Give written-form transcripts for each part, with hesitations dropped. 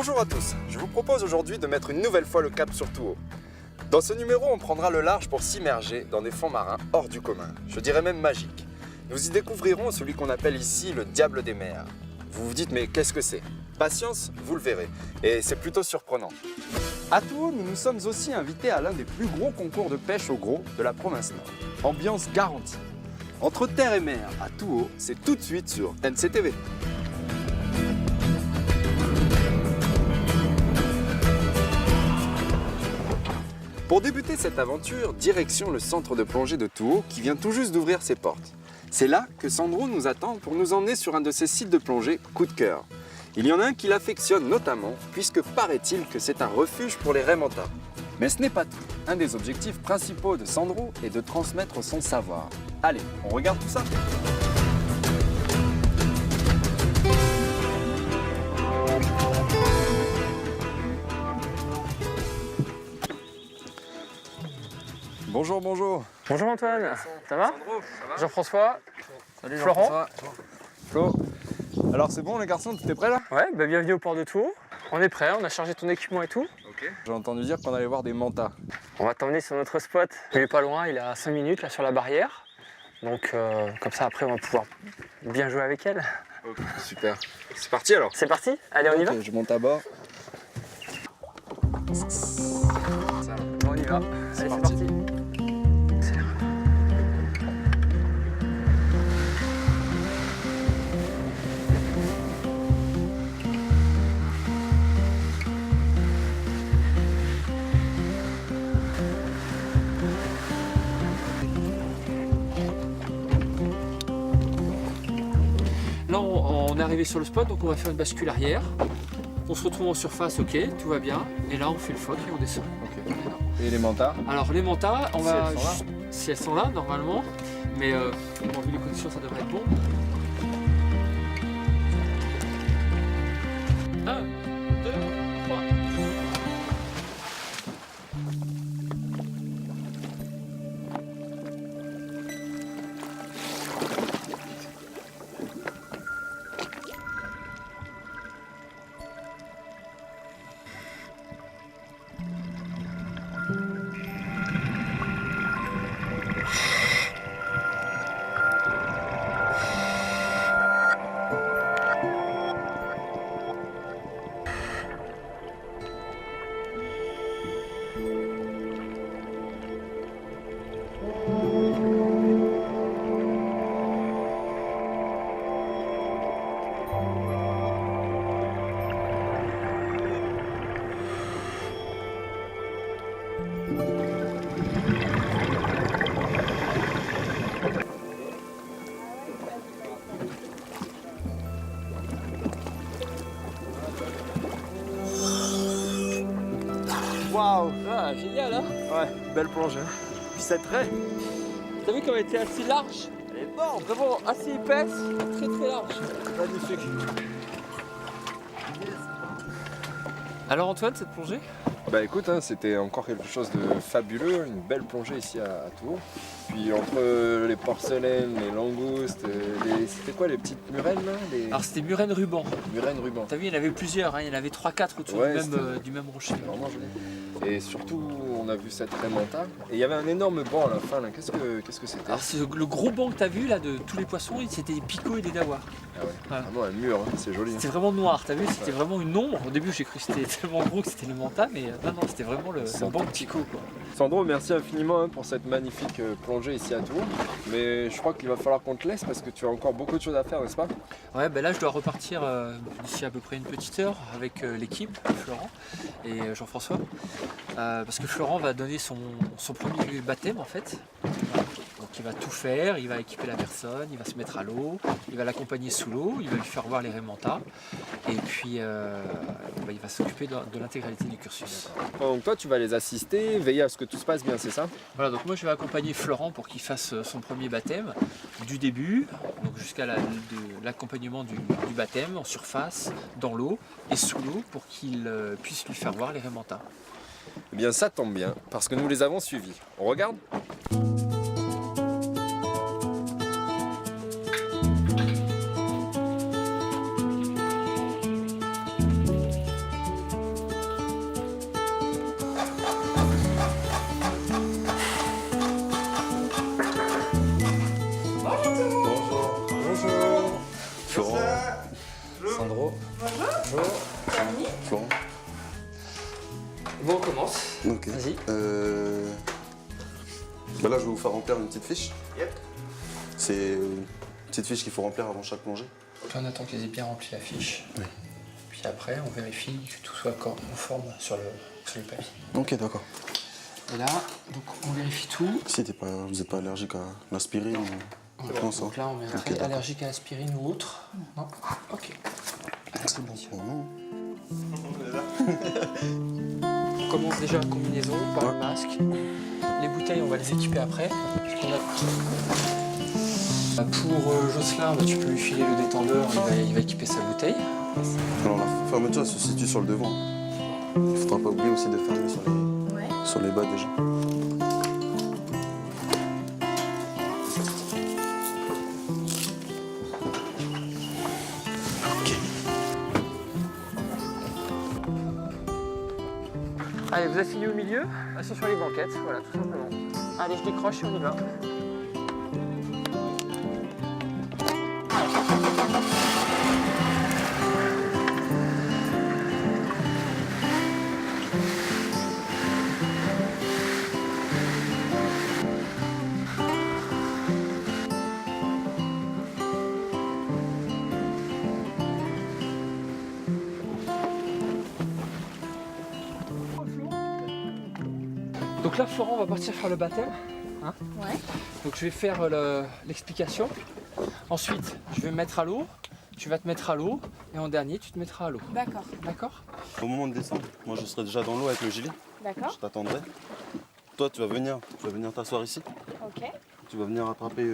Bonjour à tous, je vous propose aujourd'hui de mettre une nouvelle fois le cap sur Touhou. Dans ce numéro, on prendra le large pour s'immerger dans des fonds marins hors du commun, je dirais même magiques. Nous y découvrirons celui qu'on appelle ici le diable des mers. Vous vous dites mais qu'est-ce que c'est? Patience, vous le verrez, et c'est plutôt surprenant. À Touhou, nous nous sommes aussi invités à l'un des plus gros concours de pêche au gros de la province Nord. Ambiance garantie. Entre terre et mer à Touhou, c'est tout de suite sur NCTV. Pour débuter cette aventure, direction le centre de plongée de Touhou qui vient tout juste d'ouvrir ses portes. C'est là que Sandro nous attend pour nous emmener sur un de ses sites de plongée coup de cœur. Il y en a un qui l'affectionne notamment puisque paraît-il que c'est un refuge pour les raimentas. Mais ce n'est pas tout. Un des objectifs principaux de Sandro est de transmettre son savoir. Allez, on regarde tout ça. Bonjour, bonjour. Bonjour Antoine, ça va? Sandro, ça va? Jean-François. Salut Florent. Flo. Alors c'est bon les garçons, tout est prêt là? Ouais, bienvenue au port de Touhou. On est prêt, on a chargé ton équipement et tout. Ok. J'ai entendu dire qu'on allait voir des mantas. On va t'emmener sur notre spot. Il est pas loin, il est à 5 minutes là sur la barrière. Donc comme ça après on va pouvoir bien jouer avec elle. Ok, super. C'est parti alors? C'est parti? Allez, on y va? Ok, je monte à bord. Bon, on y va. Allez, c'est parti. parti. Là, on est arrivé sur le spot, donc on va faire une bascule arrière. On se retrouve en surface, ok, tout va bien. Et là, on fait le foc et on descend. Ok. Et les mantas? Alors, les mantas, on va. elles sont là. Si elles sont là, normalement. Mais bon, vu les conditions, ça devrait être bon. 1, 2, 3. Waouh! Ah, génial, hein? Ouais, belle plongée. Puis c'est très. T'as vu comme elle était assez large? Elle est énorme, vraiment assez épaisse, très très large. Magnifique. Alors Antoine, cette plongée? Bah écoute, hein, c'était encore quelque chose de fabuleux, une belle plongée ici à Touhou. Puis entre les porcelaines, les langoustes, c'était quoi les petites murènes là? Alors c'était murène ruban. Murènes ruban. T'as vu, il y en avait plusieurs, hein, il y en avait 3-4 autour Ouais, du même rocher. C'est vraiment joli. Et surtout, on a vu cette raimanta. Et il y avait un énorme banc à la fin là. Qu'est-ce que c'était? Alors c'est le gros banc que t'as vu là de tous les poissons, c'était des picots et des dawas. Ah ouais. Voilà. Vraiment un mur, hein. C'est joli. C'était vraiment noir, t'as vu, c'était vraiment une ombre. Au début j'ai cru que c'était tellement gros que c'était le manta, mais non, c'était vraiment le banc de picots quoi. Sandro, merci infiniment hein, pour cette magnifique plongée ici à Touhou. Mais je crois qu'il va falloir qu'on te laisse parce que tu as encore beaucoup de choses à faire, n'est-ce pas? Ouais, ben là je dois repartir d'ici à peu près une petite heure avec l'équipe, Florent et Jean-François. Parce que Florent va donner son premier baptême en fait. Voilà. Donc il va tout faire, il va équiper la personne, il va se mettre à l'eau, il va l'accompagner sous l'eau, il va lui faire voir les raimentas et puis il va s'occuper de l'intégralité du cursus. Donc toi tu vas les assister, veiller à ce que tout se passe bien, c'est ça? Voilà, donc moi je vais accompagner Florent pour qu'il fasse son premier baptême du début, donc jusqu'à l'accompagnement du baptême en surface, dans l'eau et sous l'eau pour qu'il puisse lui faire voir les raimentas. Eh bien ça tombe bien, parce que nous les avons suivis. On regarde? Ok. Vas-y. Bah là, je vais vous faire remplir une petite fiche. Yep. C'est une petite fiche qu'il faut remplir avant chaque plongée. Toi, on attend qu'ils aient bien rempli la fiche. Oui. Puis après, on vérifie que tout soit conforme sur le papier. Ok, d'accord. Et là, donc on vérifie tout. Si vous n'êtes pas allergique à l'aspirine ou non, ça. Donc là, on mettrait Ok, d'accord. allergique à l'aspirine ou autre. Non. Ok. C'est bon. On commence déjà la combinaison par le masque. Les bouteilles, on va les équiper après. Parce qu'on a... Pour Jocelyn, tu peux lui filer le détendeur, il va équiper sa bouteille. Alors la fermeture se situe sur le devant. Il ne faudra pas oublier aussi de fermer sur les bas déjà. Allez, vous asseyez au milieu, assis sur les banquettes, voilà, tout simplement. Allez, je décroche et on y va. Donc là, Florent va partir faire le baptême. Hein. Ouais. Donc je vais faire l'explication. Ensuite, je vais me mettre à l'eau. Tu vas te mettre à l'eau. Et en dernier, tu te mettras à l'eau. D'accord. D'accord? Au moment de descendre, moi je serai déjà dans l'eau avec le gilet. D'accord. Je t'attendrai. Toi, tu vas venir t'asseoir ici. Ok. Tu vas venir attraper.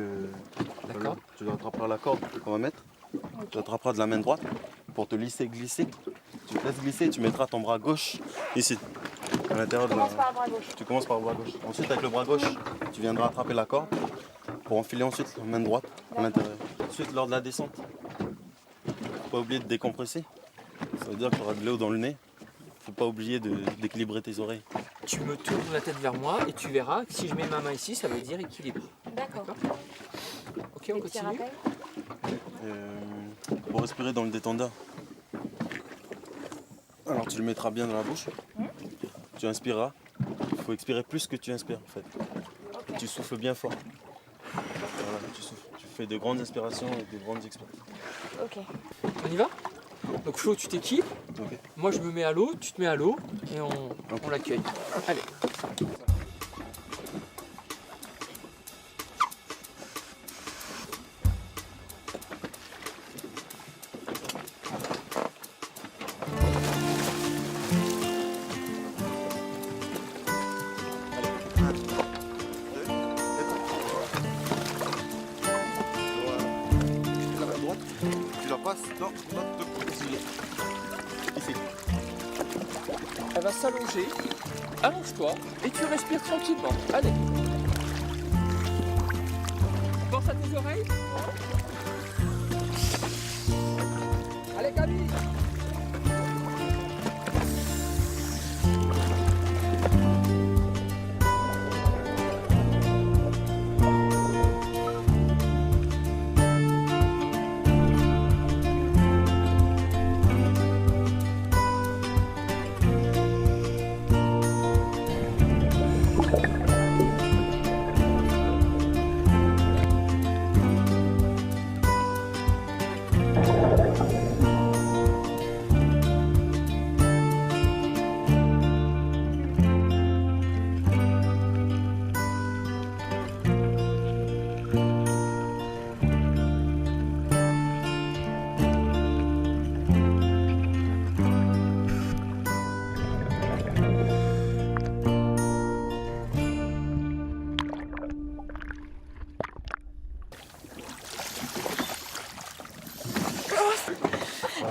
D'accord. Tu attraperas la corde qu'on va mettre. Tu attraperas de la main droite pour te glisser. Tu te laisses glisser et tu mettras ton bras gauche ici. À l'intérieur de la... Commence par le bras gauche. Tu commences par le bras gauche. Ensuite, avec le bras gauche, tu viendras attraper la corde pour enfiler ensuite la main droite à l'intérieur. Ensuite, lors de la descente, faut pas oublier de décompresser. Ça veut dire que tu auras de l'eau dans le nez. Faut pas oublier d'équilibrer tes oreilles. Tu me tournes la tête vers moi et tu verras que si je mets ma main ici, ça veut dire équilibre. D'accord. Ok, on Des petits continue. rappels. Pour respirer dans le détendeur, alors tu le mettras bien dans la bouche. Tu inspireras. Il faut expirer plus que tu inspires en fait. Ok. Et tu souffles bien fort. Voilà, tu souffles. Tu fais de grandes inspirations et de grandes expirations. Ok. On y va? Donc Flo, tu t'équipes. Ok. Moi, je me mets à l'eau, tu te mets à l'eau et on l'accueille. Allez. La main droite, tu la passes dans notre gilet. Ici. Elle va s'allonger. Allonge-toi et tu respires tranquillement. Allez. Pense à tes oreilles. Allez, Camille.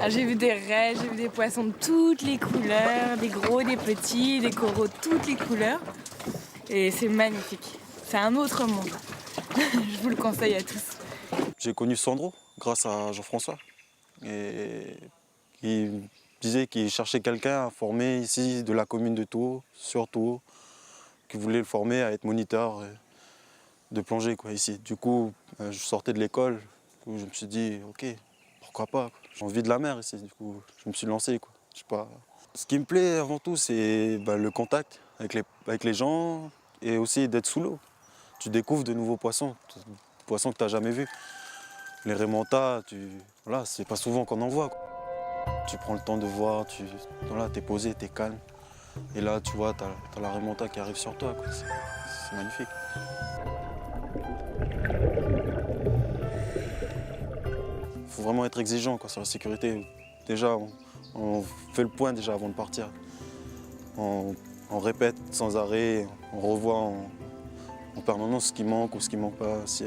Ah, j'ai vu des raies, j'ai vu des poissons de toutes les couleurs, des gros, des petits, des coraux de toutes les couleurs. Et c'est magnifique. C'est un autre monde. Je vous le conseille à tous. J'ai connu Sandro grâce à Jean-François. Et il disait qu'il cherchait quelqu'un à former ici de la commune de Touhou, sur Touhou, qui voulait le former à être moniteur de plongée quoi, ici. Du coup, je sortais de l'école, je me suis dit, ok, pourquoi pas. J'ai envie de la mer ici, du coup, je me suis lancé. Quoi. Je sais pas. Ce qui me plaît avant tout, c'est le contact avec les gens et aussi d'être sous l'eau. Tu découvres de nouveaux poissons que tu n'as jamais vus. Les remontas, voilà, c'est pas souvent qu'on en voit, quoi. Tu prends le temps de voir, voilà, t'es posé, t'es calme. Et là, tu vois, t'as la remonta qui arrive sur toi, quoi. C'est magnifique. Il faut vraiment être exigeant, quoi, sur la sécurité. Déjà, on fait le point déjà avant de partir. On répète sans arrêt, on revoit en permanence ce qui manque ou ce qui manque pas, si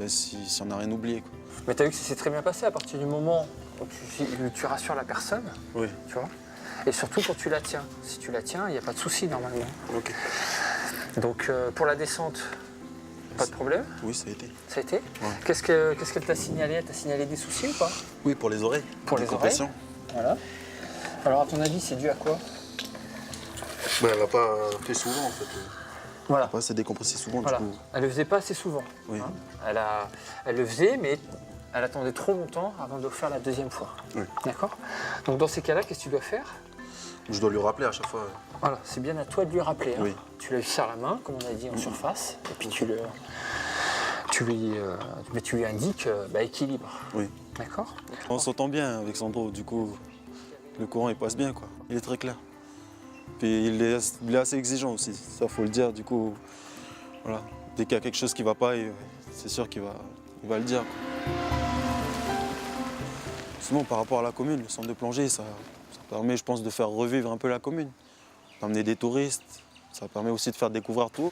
on n'a rien oublié, quoi. Mais t'as vu que ça s'est très bien passé à partir du moment où tu rassures la personne, Oui. tu vois. Et surtout quand tu la tiens. Si tu la tiens, il n'y a pas de souci normalement. Ok. Donc pour la descente, pas de problème. Oui, ça a été. Ça a été. Ouais. Qu'est-ce qu'elle t'a signalé? Elle t'a signalé des soucis ou pas? Oui, pour les oreilles. Pour les compressions. Voilà. Alors à ton avis, c'est dû à quoi? Ben, elle l'a pas fait souvent en fait. Voilà. Ouais, c'est décompressé souvent Voilà. du coup. Elle le faisait pas assez souvent. Oui. Hein. Elle le faisait, mais elle attendait trop longtemps avant de le faire la deuxième fois. Oui. D'accord? Donc dans ces cas-là, qu'est-ce que tu dois faire? Je dois lui rappeler à chaque fois. Voilà, c'est bien à toi de lui rappeler. Hein. Oui. Tu lui serres la main, comme on a dit, en surface, et puis tu lui indiques équilibre. Oui. D'accord? On s'entend bien avec Sandro, du coup, le courant il passe bien, quoi. Il est très clair. Puis il est assez exigeant aussi, ça faut le dire, du coup, voilà. Dès qu'il y a quelque chose qui ne va pas, c'est sûr qu'il va le dire, quoi. Sinon, par rapport à la commune, le centre de plongée, ça permet, je pense, de faire revivre un peu la commune, d'amener des touristes, ça permet aussi de faire découvrir tout.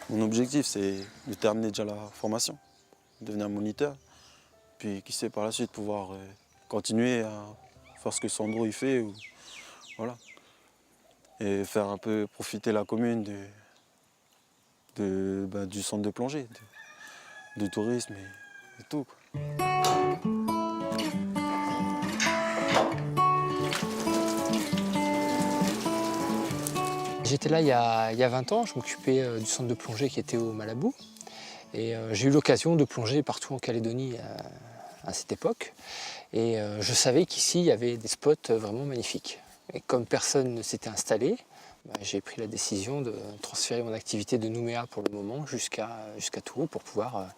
Mon objectif, c'est de terminer déjà la formation, devenir moniteur, puis qui sait par la suite pouvoir continuer à faire ce que Sandro il fait, voilà, et faire un peu profiter la commune du centre de plongée, du tourisme et tout, quoi. J'étais là il y a 20 ans, je m'occupais du centre de plongée qui était au Malabou. Et j'ai eu l'occasion de plonger partout en Calédonie à cette époque. Et je savais qu'ici, il y avait des spots vraiment magnifiques. Et comme personne ne s'était installé, j'ai pris la décision de transférer mon activité de Nouméa pour le moment jusqu'à Touhou pour pouvoir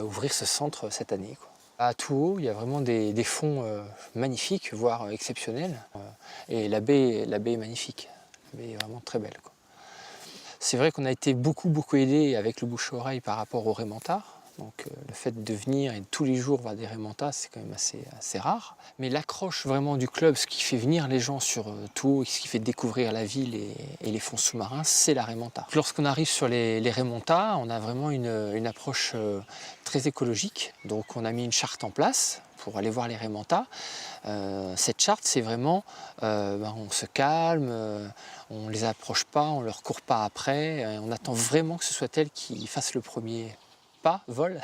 ouvrir ce centre cette année, quoi. À Touhou, il y a vraiment des fonds magnifiques, voire exceptionnels. Et la baie est magnifique. La baie est vraiment très belle, quoi. C'est vrai qu'on a été beaucoup aidé avec le bouche-à-oreille par rapport aux raimentards. Donc le fait de venir et de tous les jours voir des raimentas, c'est quand même assez rare. Mais l'accroche vraiment du club, ce qui fait venir les gens sur Touhou, ce qui fait découvrir la ville et les fonds sous-marins, c'est la raimenta. Lorsqu'on arrive sur les raimentas, on a vraiment une approche très écologique. Donc on a mis une charte en place pour aller voir les raimentas. Cette charte, c'est vraiment, on se calme, on ne les approche pas, on ne leur court pas après, on attend vraiment que ce soit elles qui fassent le premier vol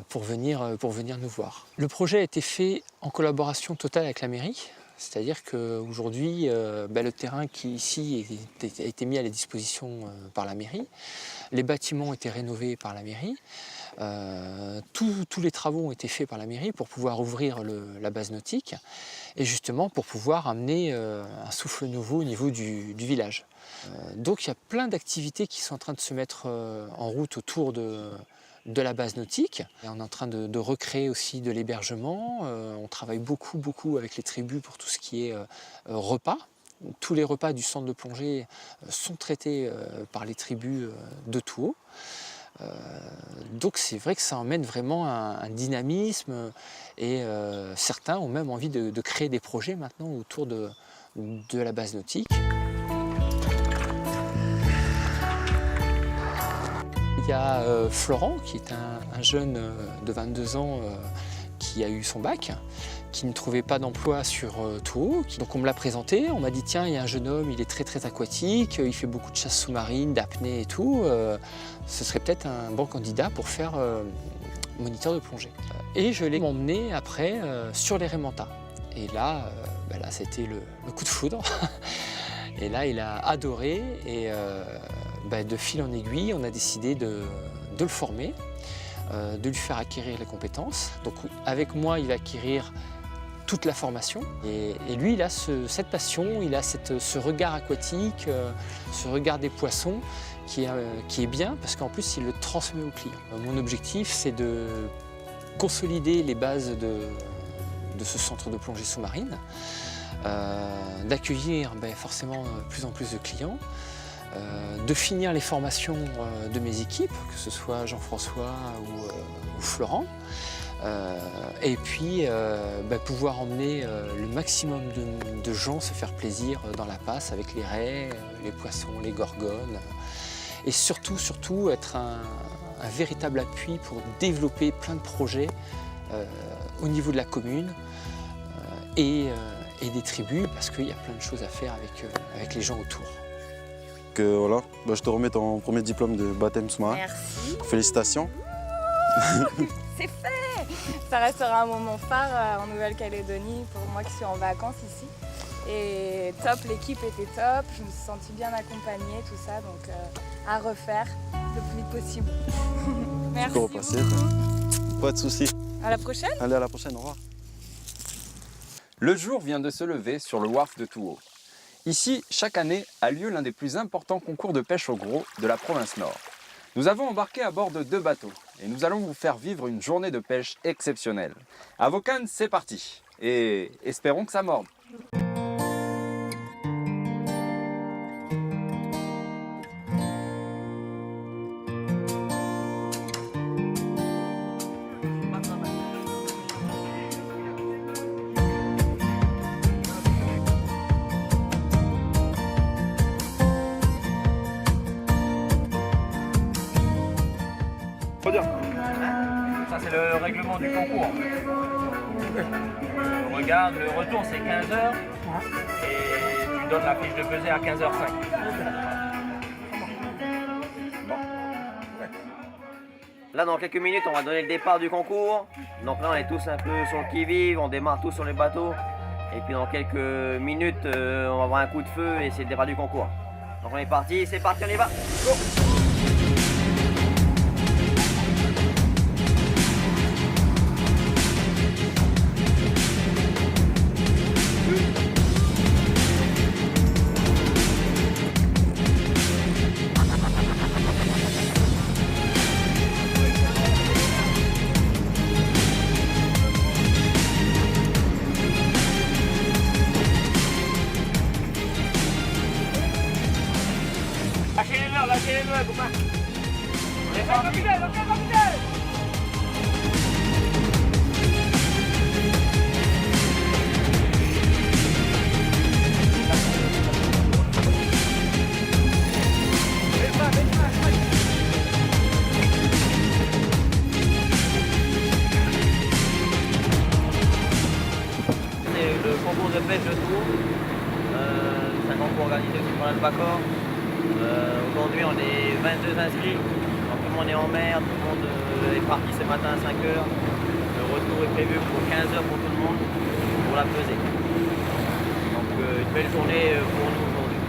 pour venir nous voir. Le projet a été fait en collaboration totale avec la mairie, c'est-à-dire qu'aujourd'hui, le terrain qui ici a été mis à la disposition par la mairie, les bâtiments ont été rénovés par la mairie, tous les travaux ont été faits par la mairie pour pouvoir ouvrir la base nautique et justement pour pouvoir amener un souffle nouveau au niveau du village. Donc il y a plein d'activités qui sont en train de se mettre en route autour de la base nautique. Et on est en train de recréer aussi de l'hébergement. On travaille beaucoup avec les tribus pour tout ce qui est repas. Tous les repas du centre de plongée sont traités par les tribus de Touhou. Donc c'est vrai que ça emmène vraiment un dynamisme et certains ont même envie de créer des projets maintenant autour de la base nautique. Il y a Florent qui est un jeune de 22 ans qui a eu son bac, qui ne trouvait pas d'emploi sur Touhou. Donc on me l'a présenté, on m'a dit tiens, il y a un jeune homme, il est très aquatique, il fait beaucoup de chasse sous-marine, d'apnée et tout. Ce serait peut-être un bon candidat pour faire moniteur de plongée. Et je l'ai emmené après sur les raimentas. Et là, c'était le coup de foudre. Et là, il a adoré et de fil en aiguille, on a décidé de le former, de lui faire acquérir les compétences. Donc avec moi, il va acquérir toute la formation. Et lui, il a cette passion, il a ce regard aquatique, ce regard des poissons qui est bien parce qu'en plus, il le transmet aux clients. Mon objectif, c'est de consolider les bases de ce centre de plongée sous-marine, d'accueillir forcément de plus en plus de clients, de finir les formations de mes équipes, que ce soit Jean-François ou Florent, et puis pouvoir emmener le maximum de gens se faire plaisir dans la passe avec les raies, les poissons, les gorgones, et surtout être un véritable appui pour développer plein de projets au niveau de la commune et des tribus, parce qu'il y a plein de choses à faire avec les gens autour. Voilà, je te remets ton premier diplôme de baptême sous-marin. Merci. Félicitations. C'est fait. Ça restera un moment phare en Nouvelle-Calédonie pour moi qui suis en vacances ici. Et top, l'équipe était top, je me suis sentie bien accompagnée, tout ça, donc à refaire le plus vite possible. Merci Pour repasser, beaucoup. pas de soucis. À la prochaine. Allez, à la prochaine, au revoir. Le jour vient de se lever sur le wharf de Touhou. Ici, chaque année, a lieu l'un des plus importants concours de pêche au gros de la province Nord. Nous avons embarqué à bord de 2 bateaux et nous allons vous faire vivre une journée de pêche exceptionnelle. À vos cannes, c'est parti. Et espérons que ça morde. Ça c'est le règlement du concours. On regarde, le retour c'est 15h et tu donnes la fiche de pesée à 15h05. Là dans quelques minutes on va donner le départ du concours. Donc là on est tous un peu sur le qui-vive, on démarre tous sur les bateaux. Et puis dans quelques minutes on va avoir un coup de feu et c'est le départ du concours. Donc on est parti, c'est parti, on y va. Go! Lâchez les nœuds, copain. C'est le concours de pêche de Tours. C'est un concours organisé aussi par l'Albacor. Aujourd'hui on est 22 inscrits, donc tout le monde est en mer, tout le monde est parti ce matin à 5h. Le retour est prévu pour 15h pour tout le monde, pour la pesée. Donc une belle journée pour nous aujourd'hui.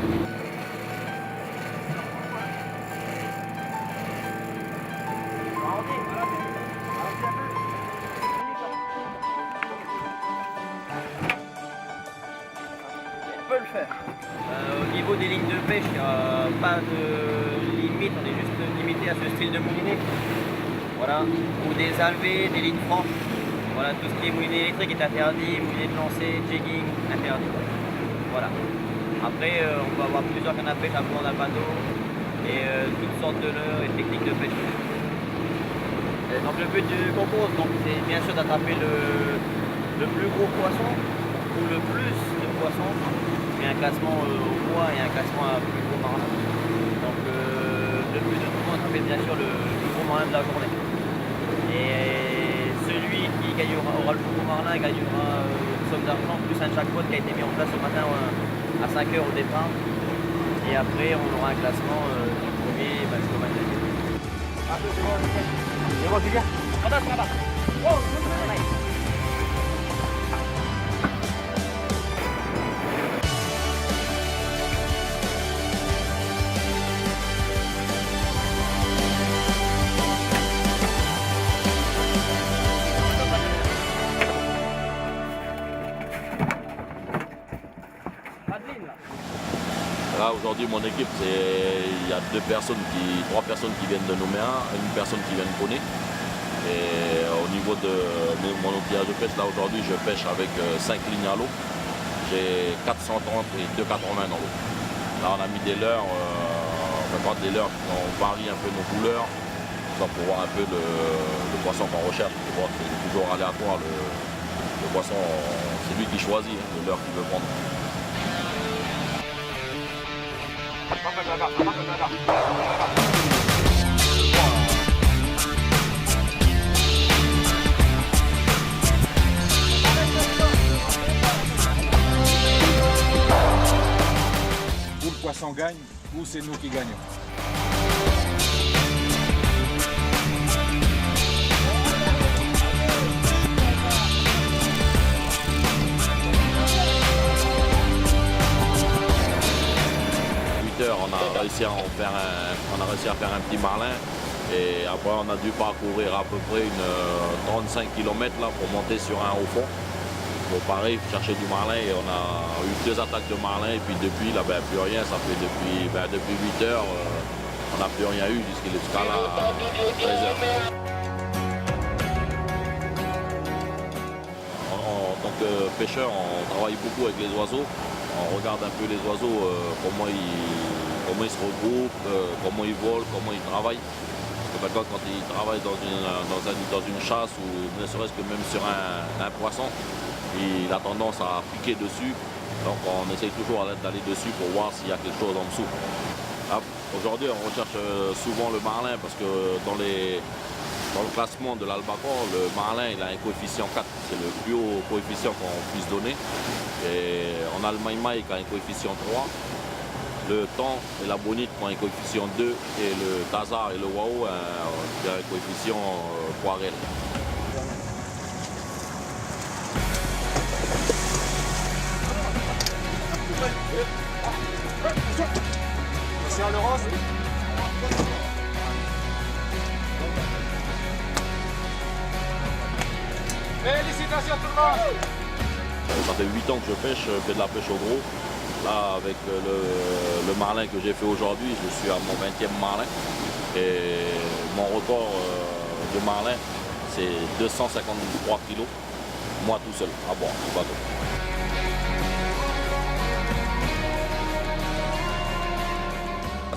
On peut le faire. Au niveau des lignes de pêche, il n'y a pas de limite, on est juste limité à ce style de moulinet. Voilà. Ou des alvées, des lignes franches. Voilà, tout ce qui est moulinet électrique est interdit, moulinet de lancer, jigging, interdit. Voilà. Après, on peut avoir plusieurs cannes à pêche à bord d'un bateau et toutes sortes de leurres et techniques de pêche. Et donc le but du concours, c'est bien sûr d'attraper le plus gros poisson ou le plus de poissons. Il y a un classement au poids et un classement à plus gros marin. Donc le but de tout le monde, c'est bien sûr le plus gros marin de la journée. Et celui qui aura le plus gros marin gagnera une somme d'argent plus un jackpot qui a été mis en place ce matin à 5h au départ. Et après on aura un classement du premier jusqu'au 22. C'est bon Julien? aujourd'hui, mon équipe, il y a trois personnes qui viennent de Nouméa, une personne qui vient de Koné. Et au niveau de mon outillage de pêche, là aujourd'hui, je pêche avec 5 lignes à l'eau. J'ai 430 et 280 dans l'eau. Là, on a mis des leurres, des leurres, on varie un peu nos couleurs pour voir un peu le poisson qu'on recherche. C'est toujours aléatoire, le poisson, c'est lui qui choisit le leurre qu'il veut prendre. Ou le poisson gagne, ou c'est nous qui gagnons. On a réussi à faire un petit marlin et après on a dû parcourir à peu près une 35 km là, pour monter sur un haut fond. Bon, pareil, chercher du marlin et on a eu 2 attaques de marlin et puis depuis là, plus rien, ça fait depuis 8 heures, on n'a plus rien eu jusqu'à là, 13 heures. En tant que pêcheur, on travaille beaucoup avec les oiseaux. On regarde un peu les oiseaux, comment ils se regroupent, comment ils volent, comment ils travaillent. Parce que quand ils travaillent dans une chasse ou ne serait-ce que même sur un poisson, il a tendance à piquer dessus. Donc on essaye toujours d'aller dessus pour voir s'il y a quelque chose en dessous. Aujourd'hui, on recherche souvent le marlin parce que dans le classement de l'albacore, le marlin il a un coefficient 4, c'est le plus haut coefficient qu'on puisse donner. Et on a le maïmaï qui a un coefficient 3, le thon et la bonite qui ont un coefficient 2 et le tazar et le wao qui a un coefficient 3 réel. Félicitations tout le monde! Ça fait 8 ans que je pêche, je fais de la pêche au gros. Là, avec le marlin que j'ai fait aujourd'hui, je suis à mon 20e marlin. Et mon record de marlin, c'est 253 kg, moi tout seul, à bord du bateau.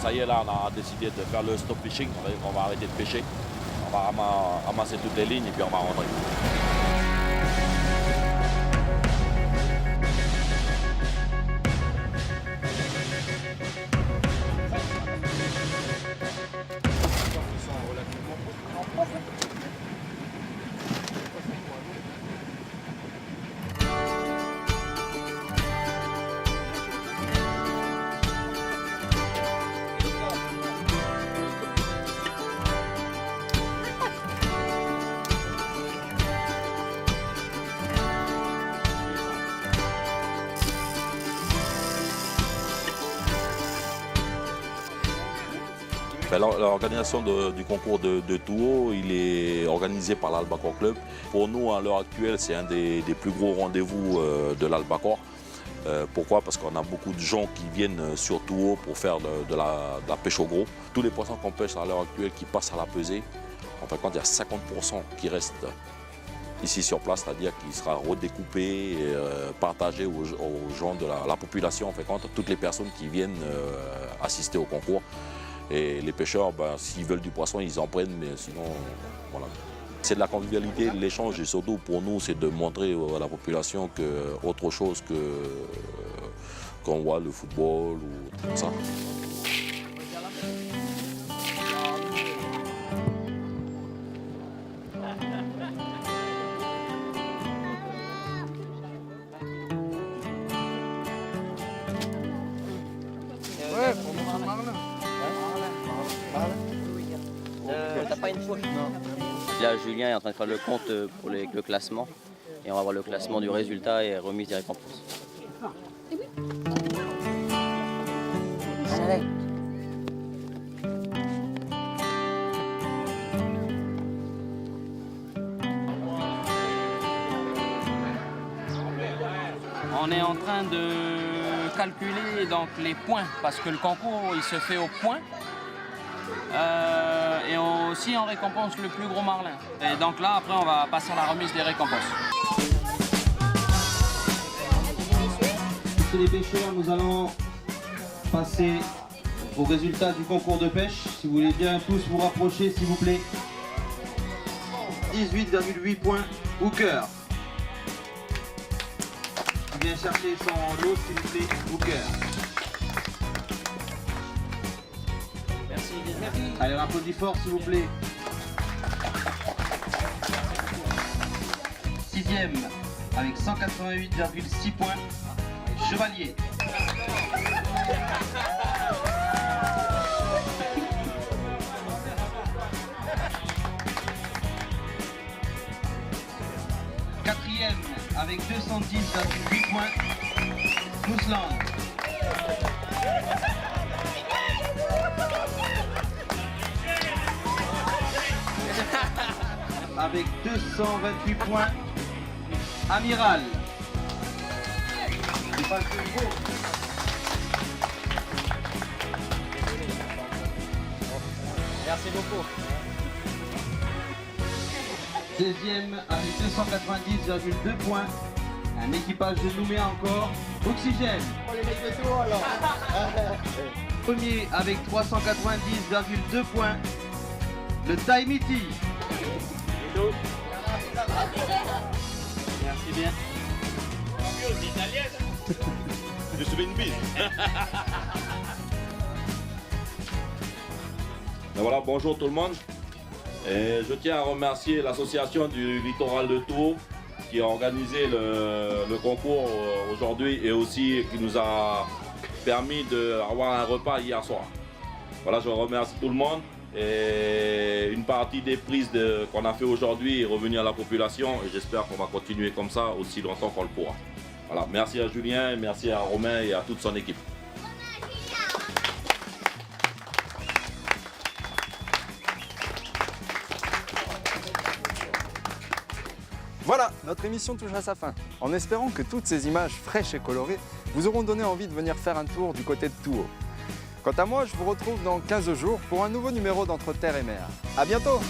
Ça y est, là, on a décidé de faire le stop fishing, on va arrêter de pêcher. On va ramasser toutes les lignes et puis on va rentrer. L'organisation du concours de Touo, il est organisé par l'Albacore Club. Pour nous, à l'heure actuelle, c'est un des plus gros rendez-vous de l'Albacore. Pourquoi? Parce qu'on a beaucoup de gens qui viennent sur Touo pour faire de la pêche au gros. Tous les poissons qu'on pêche à l'heure actuelle qui passent à la pesée, en fin de compte, il y a 50% qui restent ici sur place, c'est-à-dire qu'il sera redécoupé et partagé aux gens de la population, en fin de compte, toutes les personnes qui viennent assister au concours. Et les pêcheurs, s'ils veulent du poisson, ils en prennent, mais sinon, voilà. C'est de la convivialité, de l'échange, et surtout pour nous, c'est de montrer à la population qu'autre chose qu'on voit le football ou tout ça. T'as pas une poche? Non. Là, Julien est en train de faire le compte pour le classement. Et on va voir le classement du résultat et remise des récompenses. On est en train de calculer donc les points parce que le concours il se fait au point. Et aussi on récompense le plus gros marlin. Et donc là après on va passer à la remise des récompenses. Messieurs les pêcheurs, nous allons passer aux résultats du concours de pêche. Si vous voulez bien tous vous rapprocher s'il vous plaît. 18,8 points Hooker. Qui vient chercher son lot s'il vous plaît, Hooker. Merci. Allez, on applaudit fort s'il vous plaît. 6e avec 188,6 points, Chevalier. Quatrième avec 210,8 points, Mousseland. Avec 228 points, Amiral. Merci beaucoup. 16e avec 290,2 points. Un équipage de Nouméa encore. Oxygène. Premier avec 390,2 points. Le Taimiti. Merci bien. Je suis une bise. Voilà, bonjour tout le monde. Et je tiens à remercier l'association du littoral de Tours qui a organisé le concours aujourd'hui et aussi qui nous a permis d'avoir un repas hier soir. Voilà, je remercie tout le monde et une partie des prises qu'on a fait aujourd'hui est revenue à la population et j'espère qu'on va continuer comme ça aussi longtemps qu'on le pourra. Voilà, merci à Julien, merci à Romain et à toute son équipe. Voilà, notre émission touche à sa fin. En espérant que toutes ces images fraîches et colorées vous auront donné envie de venir faire un tour du côté de Touhou. Quant à moi, je vous retrouve dans 15 jours pour un nouveau numéro d'Entre Terre et Mer. À bientôt!